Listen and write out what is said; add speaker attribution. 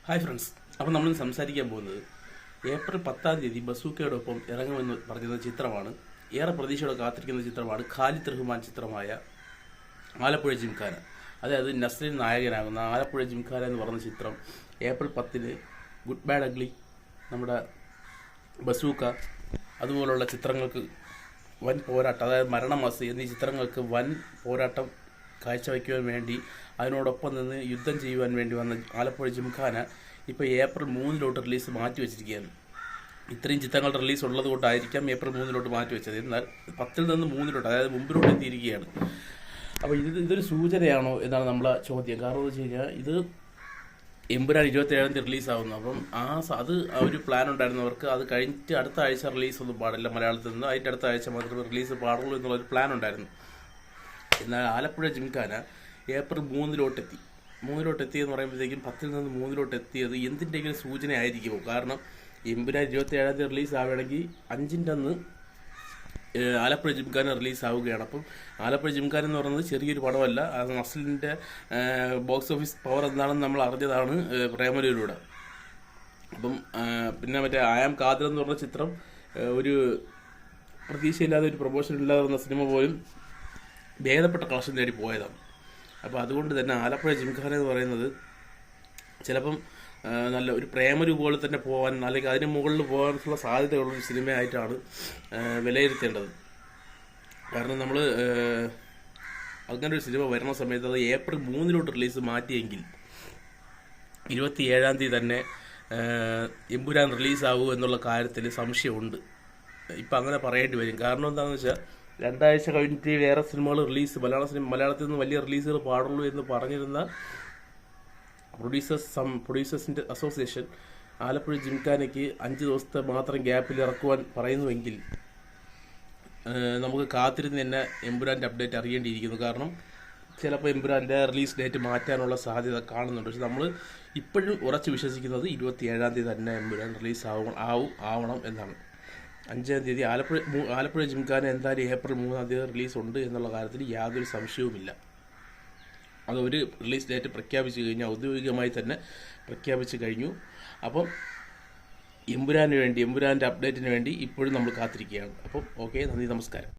Speaker 1: Hi friends, അപ്പോൾ നമ്മൾ സംസാരിക്കാൻ പോകുന്നത് ഏപ്രിൽ 10-ാം തീയതി ബസൂക്കയോടൊപ്പം ഇറങ്ങുമെന്ന് പറഞ്ഞിരുന്ന ചിത്രമാണ്. ഏറെ പ്രതീക്ഷയോടെ കാത്തിരിക്കുന്ന ചിത്രമാണ് ഖാലിദ് റഹ്മാൻ ചിത്രമായ ആലപ്പുഴ ജിംഖാന. അതായത് നസ്രീൻ നായകനാകുന്ന ആലപ്പുഴ ജിംഖാന എന്ന് പറഞ്ഞ ചിത്രം ഏപ്രിൽ 10-ന് ഗുഡ് ബാഡ് അഗ്ലി, നമ്മുടെ ബസൂക്ക, അതുപോലുള്ള ചിത്രങ്ങൾക്ക് വൻ പോരാട്ടം, അതായത് മരണമാസ് എന്നീ ചിത്രങ്ങൾക്ക് വൻ പോരാട്ടം കാഴ്ചവെക്കുവാൻ വേണ്ടി, അതിനോടൊപ്പം നിന്ന് യുദ്ധം ചെയ്യുവാൻ വേണ്ടി വന്ന ആലപ്പുഴ ജിംഖാന ഇപ്പോൾ ഏപ്രിൽ 3 റിലീസ് മാറ്റി വെച്ചിരിക്കുകയാണ്. ഇത്രയും ചിത്രങ്ങളുടെ റിലീസ് ഉള്ളത് കൊണ്ടായിരിക്കാം ഏപ്രിൽ 3 മാറ്റി വെച്ചത്. എന്നാൽ 10-ൽ നിന്ന് 3, അതായത് മുമ്പിലോട്ട് എത്തിയിരിക്കുകയാണ്. അപ്പോൾ ഇതൊരു സൂചനയാണോ എന്നാണ് നമ്മളെ ചോദ്യം. കാരണം എന്ന് വെച്ച് കഴിഞ്ഞാൽ ഇത് എമ്പുരാൻ 27-ാം തീയതി റിലീസാവുന്നു. അപ്പം അത് ഒരു പ്ലാൻ ഉണ്ടായിരുന്നവർക്ക് അത് കഴിഞ്ഞിട്ട് അടുത്ത ആഴ്ച റിലീസ് ഒന്നും പാടില്ല മലയാളത്തിൽ നിന്ന്, അതിൻ്റെ അടുത്ത ആഴ്ച മാത്രമേ റിലീസ് പാടുള്ളൂ എന്നുള്ളൊരു പ്ലാൻ ഉണ്ടായിരുന്നു. എന്നാൽ ആലപ്പുഴ ജിംഖാന ഏപ്രിൽ 3 എത്തി എന്ന് പറയുമ്പോഴത്തേക്കും 10-ൽ നിന്ന് 3 എത്തിയത് എന്തിൻ്റെങ്കിലും സൂചന ആയിരിക്കുമോ? കാരണം എമ്പുരാൻ 27-ാം തീയതി റിലീസ് ആവുകയാണെങ്കിൽ 5-ൻ്റെ അന്ന് ആലപ്പുഴ ജിംഖാന റിലീസ് ആവുകയാണ്. അപ്പം ആലപ്പുഴ ജിംഖാന എന്ന് പറയുന്നത് ചെറിയൊരു പടമല്ല. നസ്ലിൻ്റെ ബോക്സ് ഓഫീസ് പവർ എന്താണെന്ന് നമ്മൾ അറിഞ്ഞതാണ് പ്രേമലൂരിലൂടെ. അപ്പം പിന്നെ മറ്റേ ആയാം കാതർ എന്ന് പറഞ്ഞ ചിത്രം ഒരു പ്രതീക്ഷയില്ലാതെ, ഒരു പ്രൊമോഷൻ ഇല്ലാതെ വന്ന സിനിമ പോലും ഭേദപ്പെട്ട കളക്ഷൻ നേടി പോയതാണ്. അപ്പോൾ അതുകൊണ്ട് തന്നെ ആലപ്പുഴ ജിംഖാന എന്ന് പറയുന്നത് ചിലപ്പം നല്ല ഒരു പ്രേമരു പോലെ തന്നെ പോകാൻ, അല്ലെങ്കിൽ അതിന് മുകളിൽ പോകാനുള്ള സാധ്യതയുള്ളൊരു സിനിമയായിട്ടാണ് വിലയിരുത്തേണ്ടത്. കാരണം നമ്മൾ അങ്ങനെ ഒരു സിനിമ വരുന്ന സമയത്ത് അത് ഏപ്രിൽ 3 റിലീസ് മാറ്റിയെങ്കിൽ 27-ാം തീയതി തന്നെ എമ്പുരാൻ റിലീസാവൂ എന്നുള്ള കാര്യത്തിൽ സംശയമുണ്ട്. ഇപ്പം അങ്ങനെ പറയേണ്ടി വരും. കാരണം എന്താണെന്ന് വെച്ചാൽ 2 ആഴ്ച കഴിഞ്ഞിട്ട് വേറെ സിനിമകൾ റിലീസ്, മലയാളത്തിൽ നിന്ന് വലിയ റിലീസുകൾ പാടുള്ളൂ എന്ന് പറഞ്ഞിരുന്ന പ്രൊഡ്യൂസേഴ്സിൻ്റെ അസോസിയേഷൻ ആലപ്പുഴ ജിംഖാനയ്ക്ക് 5 ദിവസത്തെ മാത്രം ഗ്യാപ്പിൽ ഇറക്കുവാൻ പറയുന്നുവെങ്കിൽ നമുക്ക് കാത്തിരുന്ന് തന്നെ എമ്പുരാൻ്റെ അപ്ഡേറ്റ് അറിയേണ്ടിയിരിക്കുന്നു. കാരണം ചിലപ്പോൾ എമ്പുരാൻ്റെ റിലീസ് ഡേറ്റ് മാറ്റാനുള്ള സാധ്യത കാണുന്നുണ്ട്. പക്ഷെ നമ്മൾ ഇപ്പോഴും ഉറച്ച് വിശ്വസിക്കുന്നത് 27-ാം തീയതി തന്നെ എമ്പുരാൻ റിലീസ് ആവണം എന്നാണ്. 5-ാം തീയതി ആലപ്പുഴ ജിംഖാന എന്തായാലും ഏപ്രിൽ 3-ാം തീയതി റിലീസ് ഉണ്ട് എന്നുള്ള കാര്യത്തിൽ യാതൊരു സംശയവുമില്ല. അതൊരു റിലീസ് ഡേറ്റ് പ്രഖ്യാപിച്ചു കഴിഞ്ഞാൽ ഔദ്യോഗികമായി തന്നെ പ്രഖ്യാപിച്ചു കഴിഞ്ഞു. അപ്പം എമ്പുരാൻ്റെ അപ്ഡേറ്റിന് വേണ്ടി ഇപ്പോഴും നമ്മൾ കാത്തിരിക്കുകയാണ്. അപ്പം ഓക്കെ, നന്ദി, നമസ്കാരം.